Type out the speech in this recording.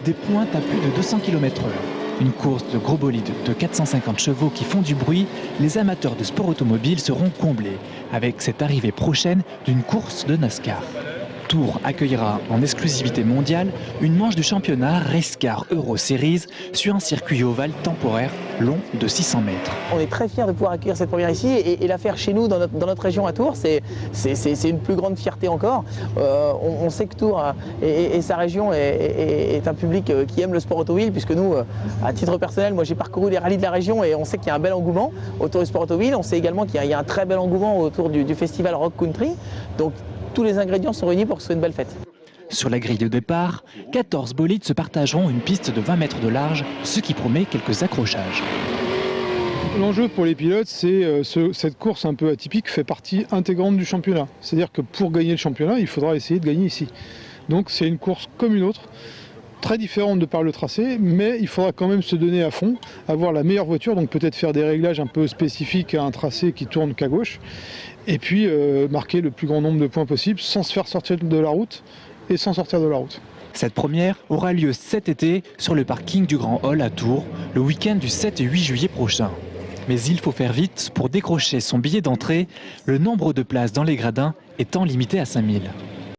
des pointes à plus de 200 km/h. Une course de gros bolides de 450 chevaux qui font du bruit, les amateurs de sport automobile seront comblés avec cette arrivée prochaine d'une course de NASCAR. Tours accueillera en exclusivité mondiale une manche du championnat Racecar Euro Series sur un circuit ovale temporaire long de 600 mètres. On est très fiers de pouvoir accueillir cette première ici et la faire chez nous dans notre région à Tours, c'est une plus grande fierté encore. On sait que Tours et sa région est un public qui aime le sport automobile, puisque nous, à titre personnel, moi j'ai parcouru les rallyes de la région et on sait qu'il y a un bel engouement autour du sport automobile. On sait également qu'il y a un très bel engouement autour du festival Rock Country. Donc tous les ingrédients sont réunis pour que ce soit une belle fête. Sur la grille de départ, 14 bolides se partageront une piste de 20 mètres de large, ce qui promet quelques accrochages. L'enjeu pour les pilotes, c'est cette course un peu atypique fait partie intégrante du championnat. C'est-à-dire que pour gagner le championnat, il faudra essayer de gagner ici. Donc c'est une course comme une autre, très différente de par le tracé, mais il faudra quand même se donner à fond, avoir la meilleure voiture, donc peut-être faire des réglages un peu spécifiques à un tracé qui tourne qu'à gauche, et puis marquer le plus grand nombre de points possible sans se faire sortir de la route et sans sortir de la route. Cette première aura lieu cet été sur le parking du Grand Hall à Tours, le week-end du 7 et 8 juillet prochain. Mais il faut faire vite pour décrocher son billet d'entrée, le nombre de places dans les gradins étant limité à 5000.